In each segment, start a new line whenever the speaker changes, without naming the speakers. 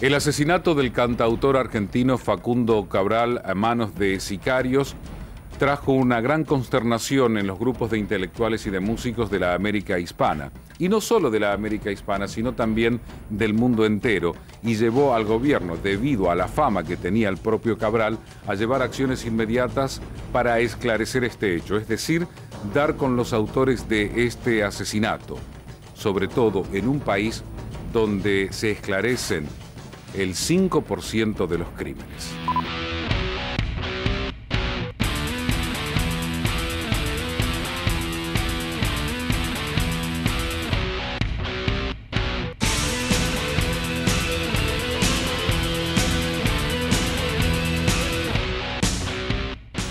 El asesinato del cantautor argentino Facundo Cabral a manos de sicarios trajo una gran consternación en los grupos de intelectuales y de músicos de la América hispana. Y no solo de la América hispana, sino también del mundo entero. Y llevó al gobierno, debido a la fama que tenía el propio Cabral, a llevar acciones inmediatas para esclarecer este hecho. Es decir, dar con los autores de este asesinato. Sobre todo en un país donde se esclarecen el 5% de los crímenes.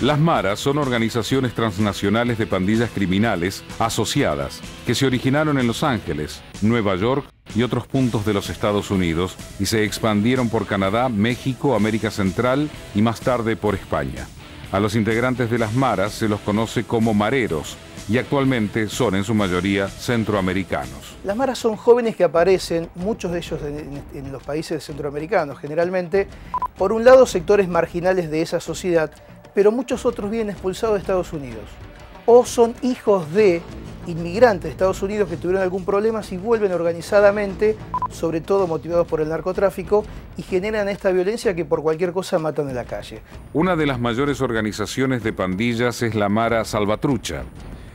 Las maras son organizaciones transnacionales de pandillas criminales asociadas que se originaron en Los Ángeles, Nueva York y otros puntos de los Estados Unidos y se expandieron por Canadá, México, América Central y más tarde por España. A los integrantes de las maras se los conoce como mareros y actualmente son en su mayoría centroamericanos.
Las maras son jóvenes que aparecen, muchos de ellos en los países centroamericanos, generalmente, por un lado sectores marginales de esa sociedad, pero muchos otros vienen expulsados de Estados Unidos o son hijos de inmigrantes de Estados Unidos que tuvieron algún problema y vuelven organizadamente, sobre todo motivados por el narcotráfico, y generan esta violencia que por cualquier cosa matan en la calle.
Una de las mayores organizaciones de pandillas es la Mara Salvatrucha.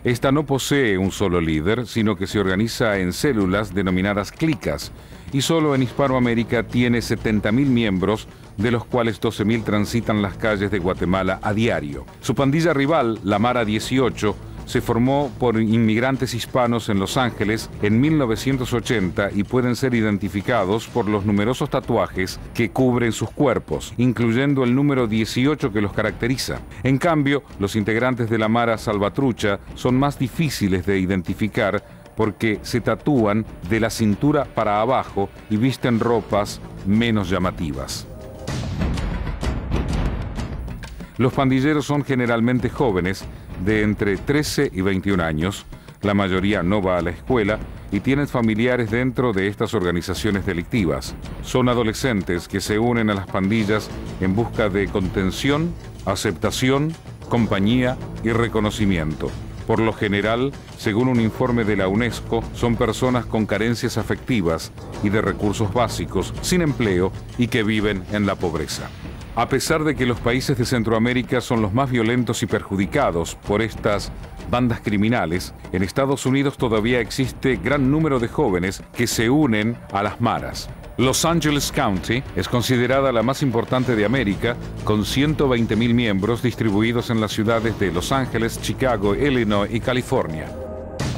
Esta no posee un solo líder, sino que se organiza en células denominadas clicas, y solo en Hispanoamérica tiene 70.000 miembros, de los cuales 12.000 transitan las calles de Guatemala a diario. Su pandilla rival, la Mara 18, se formó por inmigrantes hispanos en Los Ángeles en 1980 y pueden ser identificados por los numerosos tatuajes que cubren sus cuerpos, incluyendo el número 18 que los caracteriza. En cambio, los integrantes de la Mara Salvatrucha son más difíciles de identificar porque se tatúan de la cintura para abajo y visten ropas menos llamativas. Los pandilleros son generalmente jóvenes de entre 13 y 21 años, la mayoría no va a la escuela y tienen familiares dentro de estas organizaciones delictivas. Son adolescentes que se unen a las pandillas en busca de contención, aceptación, compañía y reconocimiento. Por lo general, según un informe de la UNESCO, son personas con carencias afectivas y de recursos básicos, sin empleo y que viven en la pobreza. A pesar de que los países de Centroamérica son los más violentos y perjudicados por estas bandas criminales, en Estados Unidos todavía existe gran número de jóvenes que se unen a las maras. Los Angeles County es considerada la más importante de América, con 120.000 miembros distribuidos en las ciudades de Los Ángeles, Chicago, Illinois y California.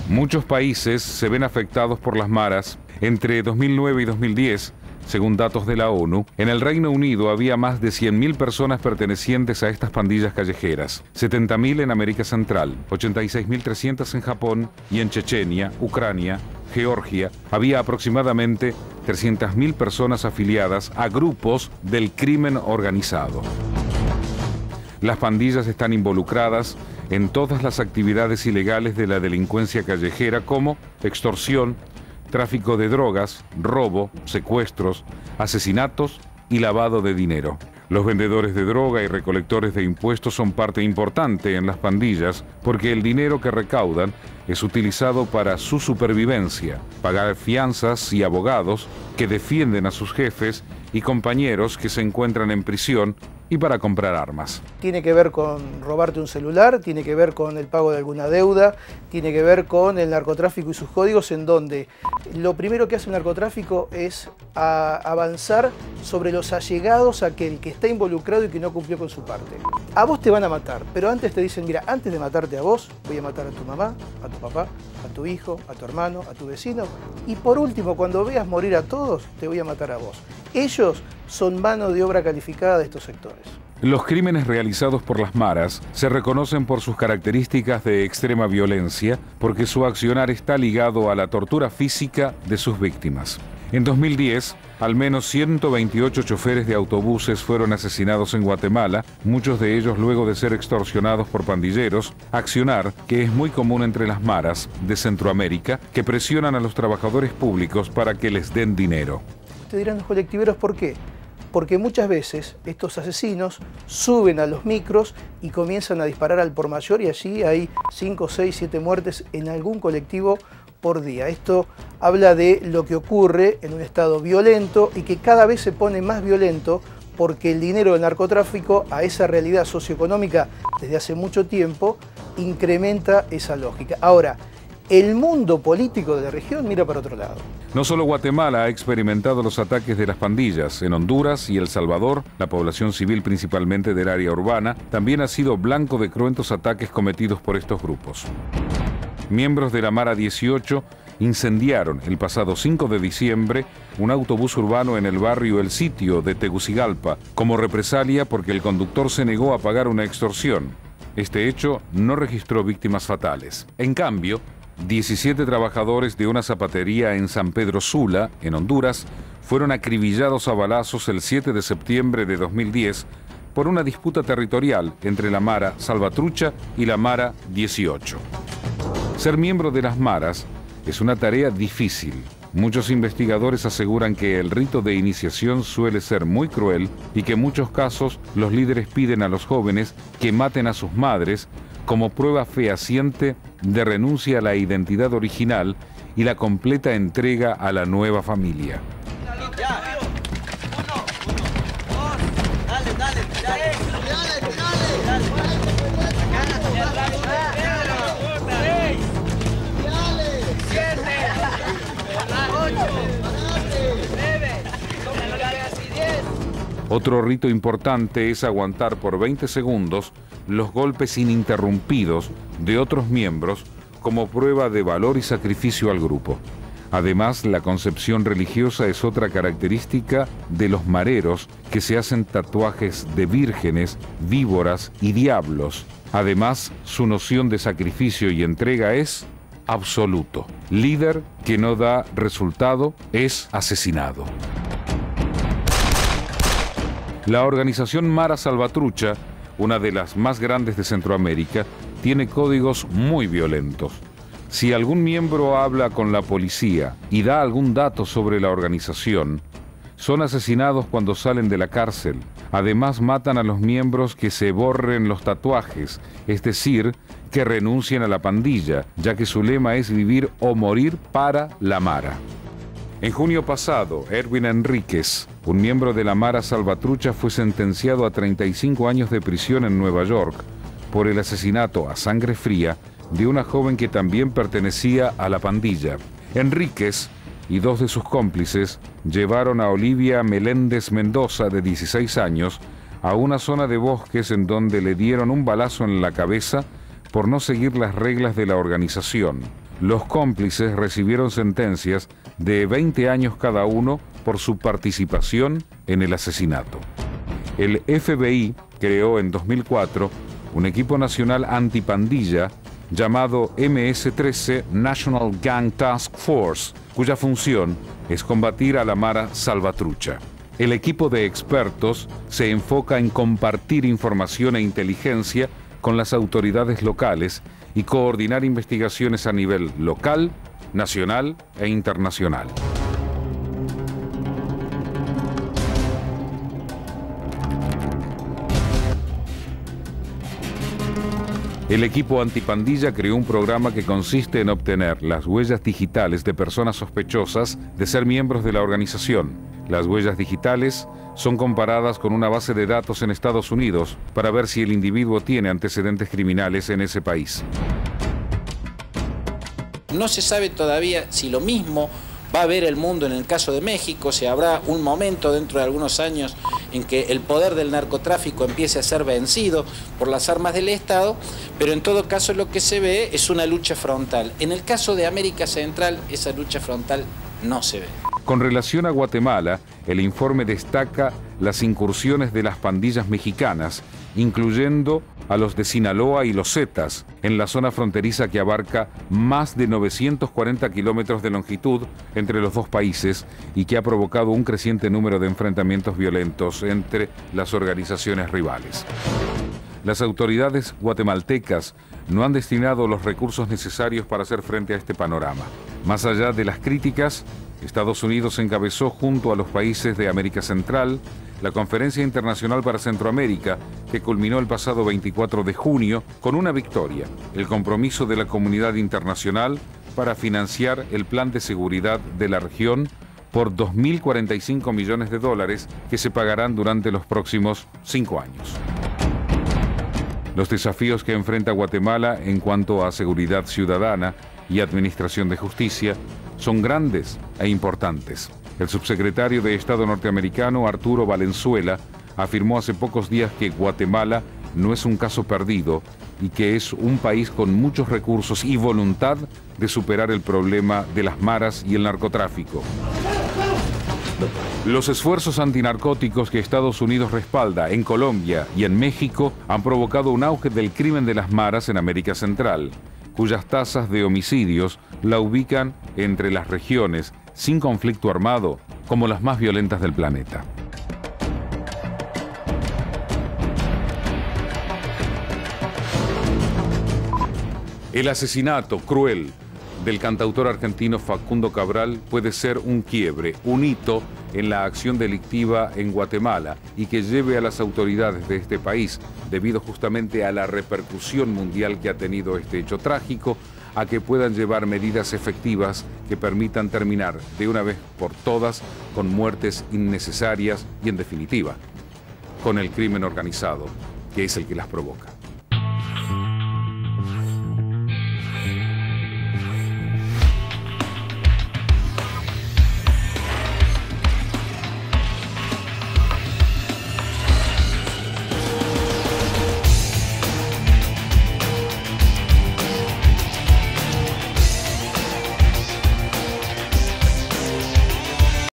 Muchos países se ven afectados por las maras. Entre 2009 y 2010, según datos de la ONU, en el Reino Unido había más de 100.000 personas pertenecientes a estas pandillas callejeras, 70.000 en América Central, 86.300 en Japón y en Chechenia, Ucrania, Georgia, había aproximadamente 300.000 personas afiliadas a grupos del crimen organizado. Las pandillas están involucradas en todas las actividades ilegales de la delincuencia callejera como extorsión, tráfico de drogas, robo, secuestros, asesinatos y lavado de dinero. Los vendedores de droga y recolectores de impuestos son parte importante en las pandillas porque el dinero que recaudan es utilizado para su supervivencia, pagar fianzas y abogados que defienden a sus jefes y compañeros que se encuentran en prisión y para comprar armas.
Tiene que ver con robarte un celular, tiene que ver con el pago de alguna deuda, tiene que ver con el narcotráfico y sus códigos, en donde lo primero que hace un narcotráfico es avanzar sobre los allegados a aquel que está involucrado y que no cumplió con su parte. A vos te van a matar, pero antes te dicen, mira, antes de matarte a vos, voy a matar a tu mamá, a tu papá, a tu hijo, a tu hermano, a tu vecino, y por último, cuando veas morir a todos, te voy a matar a vos. Ellos son mano de obra calificada de estos sectores.
Los crímenes realizados por las maras se reconocen por sus características de extrema violencia, porque su accionar está ligado a la tortura física de sus víctimas. En 2010, al menos 128 choferes de autobuses fueron asesinados en Guatemala, muchos de ellos luego de ser extorsionados por pandilleros, accionar que es muy común entre las maras de Centroamérica, que presionan a los trabajadores públicos para que les den dinero.
Ustedes dirán, los colectiveros, ¿por qué? Porque muchas veces estos asesinos suben a los micros y comienzan a disparar al por mayor, y allí hay 5, 6, 7 muertes en algún colectivo por día. Esto habla de lo que ocurre en un estado violento y que cada vez se pone más violento porque el dinero del narcotráfico a esa realidad socioeconómica desde hace mucho tiempo incrementa esa lógica. Ahora, el mundo político de la región mira para otro lado.
No solo Guatemala ha experimentado los ataques de las pandillas. En Honduras y El Salvador, la población civil, principalmente del área urbana, también ha sido blanco de cruentos ataques cometidos por estos grupos. Miembros de la Mara 18 incendiaron el pasado 5 de diciembre un autobús urbano en el barrio El Sitio de Tegucigalpa, como represalia porque el conductor se negó a pagar una extorsión. Este hecho no registró víctimas fatales. En cambio, 17 trabajadores de una zapatería en San Pedro Sula, en Honduras, fueron acribillados a balazos el 7 de septiembre de 2010 por una disputa territorial entre la Mara Salvatrucha y la Mara 18. Ser miembro de las Maras es una tarea difícil. Muchos investigadores aseguran que el rito de iniciación suele ser muy cruel y que en muchos casos los líderes piden a los jóvenes que maten a sus madres como prueba fehaciente de renuncia a la identidad original y la completa entrega a la nueva familia. Otro rito importante es aguantar por 20 segundos los golpes ininterrumpidos de otros miembros como prueba de valor y sacrificio al grupo. Además, la concepción religiosa es otra característica de los mareros, que se hacen tatuajes de vírgenes, víboras y diablos. Además, su noción de sacrificio y entrega es absoluto. Líder que no da resultado es asesinado. La organización Mara Salvatrucha, una de las más grandes de Centroamérica, tiene códigos muy violentos. Si algún miembro habla con la policía y da algún dato sobre la organización, son asesinados cuando salen de la cárcel. Además, matan a los miembros que se borren los tatuajes, es decir, que renuncien a la pandilla, ya que su lema es vivir o morir para la Mara. En junio pasado, Erwin Enríquez, un miembro de la Mara Salvatrucha, fue sentenciado a 35 años de prisión en Nueva York por el asesinato a sangre fría de una joven que también pertenecía a la pandilla. Enríquez y 2 de sus cómplices llevaron a Olivia Meléndez Mendoza, de 16 años, a una zona de bosques en donde le dieron un balazo en la cabeza por no seguir las reglas de la organización. Los cómplices recibieron sentencias de 20 años cada uno por su participación en el asesinato. El FBI creó en 2004 un equipo nacional antipandilla llamado MS-13 National Gang Task Force, cuya función es combatir a la Mara Salvatrucha. El equipo de expertos se enfoca en compartir información e inteligencia con las autoridades locales y coordinar investigaciones a nivel local, nacional e internacional. El equipo antipandilla creó un programa que consiste en obtener las huellas digitales de personas sospechosas de ser miembros de la organización. Las huellas digitales son comparadas con una base de datos en Estados Unidos para ver si el individuo tiene antecedentes criminales en ese país.
No se sabe todavía si lo mismo va a haber el mundo en el caso de México, si habrá un momento dentro de algunos años en que el poder del narcotráfico empiece a ser vencido por las armas del Estado, pero en todo caso lo que se ve es una lucha frontal. En el caso de América Central, esa lucha frontal no se ve.
Con relación a Guatemala, el informe destaca las incursiones de las pandillas mexicanas, incluyendo a los de Sinaloa y los Zetas, en la zona fronteriza que abarca más de 940 kilómetros de longitud entre los dos países y que ha provocado un creciente número de enfrentamientos violentos entre las organizaciones rivales. Las autoridades guatemaltecas no han destinado los recursos necesarios para hacer frente a este panorama. Más allá de las críticas, Estados Unidos encabezó junto a los países de América Central la Conferencia Internacional para Centroamérica, que culminó el pasado 24 de junio con una victoria: el compromiso de la comunidad internacional para financiar el plan de seguridad de la región por 2.045 millones de dólares que se pagarán durante los próximos 5 años. Los desafíos que enfrenta Guatemala en cuanto a seguridad ciudadana y administración de justicia son grandes e importantes. El subsecretario de Estado norteamericano, Arturo Valenzuela, afirmó hace pocos días que Guatemala no es un caso perdido y que es un país con muchos recursos y voluntad de superar el problema de las maras y el narcotráfico. Los esfuerzos antinarcóticos que Estados Unidos respalda en Colombia y en México han provocado un auge del crimen de las maras en América Central, cuyas tasas de homicidios la ubican entre las regiones sin conflicto armado como las más violentas del planeta. El asesinato cruel del cantautor argentino Facundo Cabral puede ser un quiebre, un hito en la acción delictiva en Guatemala y que lleve a las autoridades de este país, debido justamente a la repercusión mundial que ha tenido este hecho trágico, a que puedan llevar medidas efectivas que permitan terminar de una vez por todas con muertes innecesarias y, en definitiva, con el crimen organizado, que es el que las provoca.